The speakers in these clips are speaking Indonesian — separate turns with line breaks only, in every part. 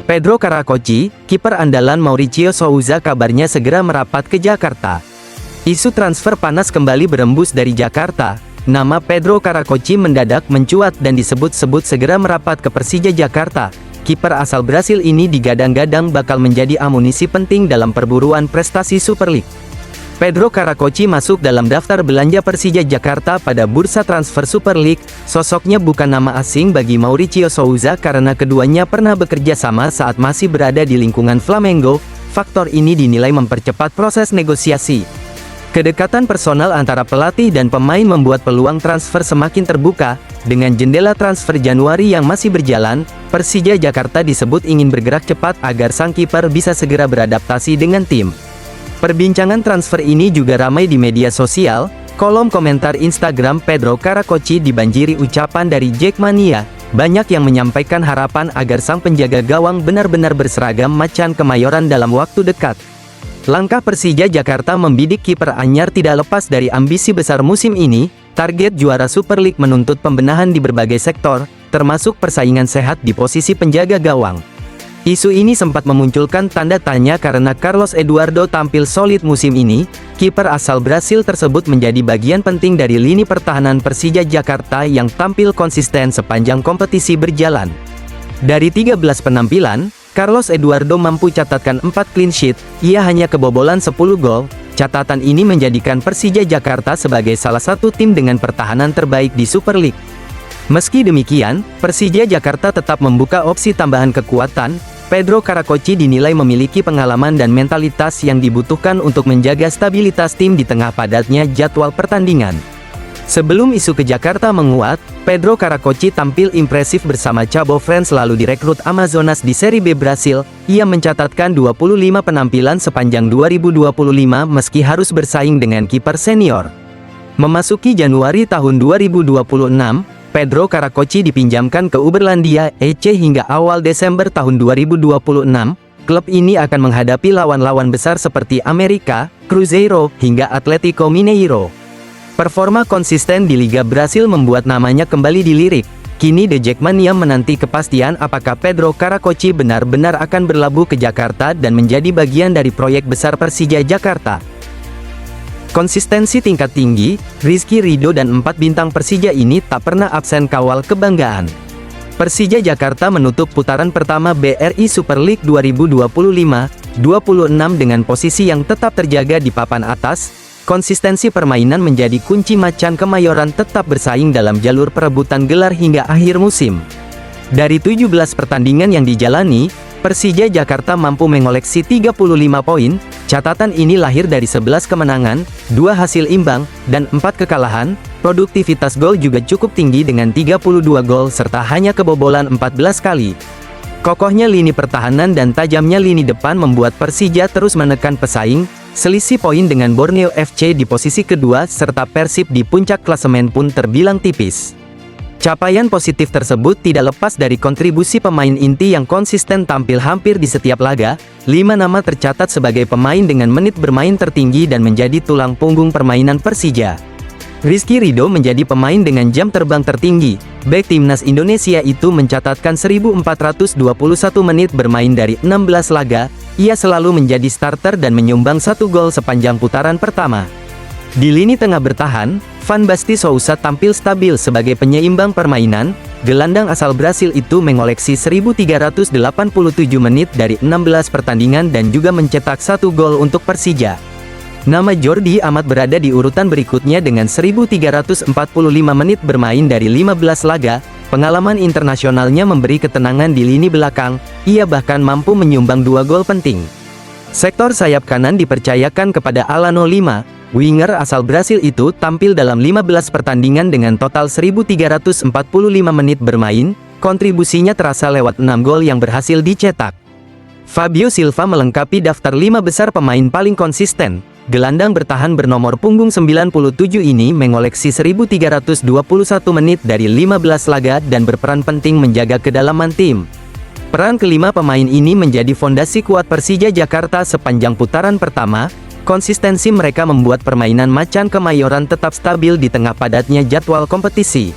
Pedro Karakoci, kiper andalan Mauricio Souza kabarnya segera merapat ke Jakarta. Isu transfer panas kembali berembus dari Jakarta. Nama Pedro Karakoci mendadak mencuat dan disebut-sebut segera merapat ke Persija Jakarta. Kiper asal Brasil ini digadang-gadang bakal menjadi amunisi penting dalam perburuan prestasi Super League. Pedro Karakoci masuk dalam daftar belanja Persija Jakarta pada bursa transfer Super League. Sosoknya bukan nama asing bagi Mauricio Souza karena keduanya pernah bekerja sama saat masih berada di lingkungan Flamengo. Faktor ini dinilai mempercepat proses negosiasi. Kedekatan personal antara pelatih dan pemain membuat peluang transfer semakin terbuka. Dengan jendela transfer Januari yang masih berjalan, Persija Jakarta disebut ingin bergerak cepat agar sang kiper bisa segera beradaptasi dengan tim. Perbincangan transfer ini juga ramai di media sosial. Kolom komentar Instagram Pedro Karakoci dibanjiri ucapan dari Jackmania. Banyak yang menyampaikan harapan agar sang penjaga gawang benar-benar berseragam macan Kemayoran dalam waktu dekat. Langkah Persija Jakarta membidik kiper anyar tidak lepas dari ambisi besar musim ini. Target juara Super League menuntut pembenahan di berbagai sektor, termasuk persaingan sehat di posisi penjaga gawang. Isu ini sempat memunculkan tanda tanya karena Carlos Eduardo tampil solid musim ini. Kiper asal Brasil tersebut menjadi bagian penting dari lini pertahanan Persija Jakarta yang tampil konsisten sepanjang kompetisi berjalan. Dari 13 penampilan, Carlos Eduardo mampu catatkan 4 clean sheet, ia hanya kebobolan 10 gol. Catatan ini menjadikan Persija Jakarta sebagai salah satu tim dengan pertahanan terbaik di Super League. Meski demikian, Persija Jakarta tetap membuka opsi tambahan kekuatan. Pedro Karakoci dinilai memiliki pengalaman dan mentalitas yang dibutuhkan untuk menjaga stabilitas tim di tengah padatnya jadwal pertandingan. Sebelum isu ke Jakarta menguat, Pedro Karakoci tampil impresif bersama Cabo Friends lalu direkrut Amazonas di Serie B Brasil. Ia mencatatkan 25 penampilan sepanjang 2025 meski harus bersaing dengan kiper senior. Memasuki Januari tahun 2026, Pedro Karakoci dipinjamkan ke Uberlandia EC hingga awal Desember tahun 2026. Klub ini akan menghadapi lawan-lawan besar seperti Amerika, Cruzeiro, hingga Atlético Mineiro. Performa konsisten di Liga Brasil membuat namanya kembali dilirik. Kini The Jackmania menanti kepastian apakah Pedro Karakoci benar-benar akan berlabuh ke Jakarta dan menjadi bagian dari proyek besar Persija Jakarta. Konsistensi tingkat tinggi, Rizky Ridho dan 4 bintang Persija ini tak pernah absen kawal kebanggaan. Persija Jakarta menutup putaran pertama BRI Super League 2025-26 dengan posisi yang tetap terjaga di papan atas. Konsistensi permainan menjadi kunci macan Kemayoran tetap bersaing dalam jalur perebutan gelar hingga akhir musim. Dari 17 pertandingan yang dijalani, Persija Jakarta mampu mengoleksi 35 poin. Catatan ini lahir dari 11 kemenangan, 2 hasil imbang, dan 4 kekalahan. Produktivitas gol juga cukup tinggi dengan 32 gol serta hanya kebobolan 14 kali. Kokohnya lini pertahanan dan tajamnya lini depan membuat Persija terus menekan pesaing. Selisih poin dengan Borneo FC di posisi kedua serta Persib di puncak klasemen pun terbilang tipis. Capaian positif tersebut tidak lepas dari kontribusi pemain inti yang konsisten tampil hampir di setiap laga. 5 nama tercatat sebagai pemain dengan menit bermain tertinggi dan menjadi tulang punggung permainan Persija. Rizky Ridho menjadi pemain dengan jam terbang tertinggi. Bek timnas Indonesia itu mencatatkan 1421 menit bermain dari 16 laga. Ia selalu menjadi starter dan menyumbang 1 gol sepanjang putaran pertama. Di lini tengah bertahan, Van Basten Sousa tampil stabil sebagai penyeimbang permainan. Gelandang asal Brasil itu mengoleksi 1387 menit dari 16 pertandingan dan juga mencetak 1 gol untuk Persija. Nama Jordi Amat berada di urutan berikutnya dengan 1345 menit bermain dari 15 laga. Pengalaman internasionalnya memberi ketenangan di lini belakang. Ia bahkan mampu menyumbang 2 gol penting. Sektor sayap kanan dipercayakan kepada Alano Lima. Winger asal Brasil itu tampil dalam 15 pertandingan dengan total 1345 menit bermain. Kontribusinya terasa lewat 6 gol yang berhasil dicetak. Fabio Silva melengkapi daftar 5 besar pemain paling konsisten. Gelandang bertahan bernomor punggung 97 ini mengoleksi 1321 menit dari 15 laga dan berperan penting menjaga kedalaman tim. Peran kelima pemain ini menjadi fondasi kuat Persija Jakarta sepanjang putaran pertama. Konsistensi mereka membuat permainan macan Kemayoran tetap stabil di tengah padatnya jadwal kompetisi.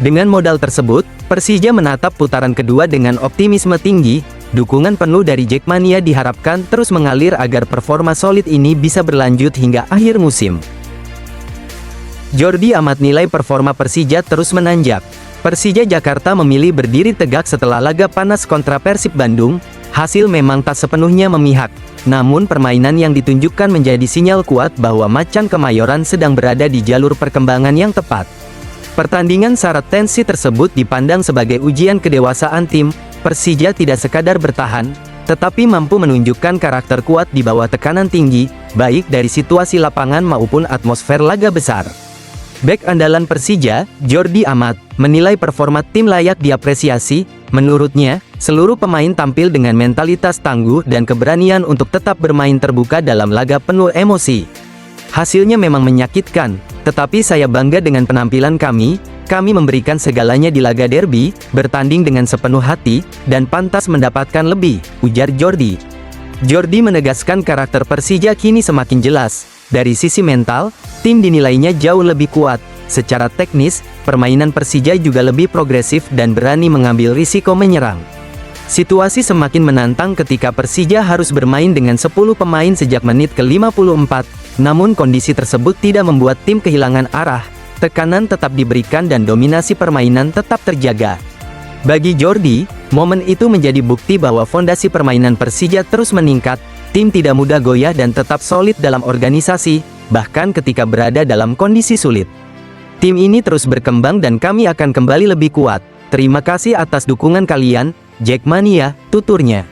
Dengan modal tersebut, Persija menatap putaran kedua dengan optimisme tinggi. Dukungan penuh dari Jackmania diharapkan terus mengalir agar performa solid ini bisa berlanjut hingga akhir musim. Jordi Amat nilai performa Persija terus menanjak. Persija Jakarta memilih berdiri tegak setelah laga panas kontra Persib Bandung. Hasil memang tak sepenuhnya memihak, namun permainan yang ditunjukkan menjadi sinyal kuat bahwa Macan Kemayoran sedang berada di jalur perkembangan yang tepat. Pertandingan syarat tensi tersebut dipandang sebagai ujian kedewasaan tim. Persija tidak sekadar bertahan, tetapi mampu menunjukkan karakter kuat di bawah tekanan tinggi, baik dari situasi lapangan maupun atmosfer laga besar. Bek andalan Persija, Jordi Amat, menilai performa tim layak diapresiasi. Menurutnya, seluruh pemain tampil dengan mentalitas tangguh dan keberanian untuk tetap bermain terbuka dalam laga penuh emosi. Hasilnya memang menyakitkan, tetapi saya bangga dengan penampilan kami. Kami memberikan segalanya di laga derby, bertanding dengan sepenuh hati, dan pantas mendapatkan lebih, ujar Jordi. Jordi menegaskan karakter Persija kini semakin jelas. Dari sisi mental, tim dinilainya jauh lebih kuat. Secara teknis, permainan Persija juga lebih progresif dan berani mengambil risiko menyerang. Situasi semakin menantang ketika Persija harus bermain dengan 10 pemain sejak menit ke-54, namun kondisi tersebut tidak membuat tim kehilangan arah. Tekanan tetap diberikan dan dominasi permainan tetap terjaga. Bagi Jordi, momen itu menjadi bukti bahwa fondasi permainan Persija terus meningkat. Tim tidak mudah goyah dan tetap solid dalam organisasi, bahkan ketika berada dalam kondisi sulit. Tim ini terus berkembang dan kami akan kembali lebih kuat. Terima kasih atas dukungan kalian, Jackmania, tuturnya.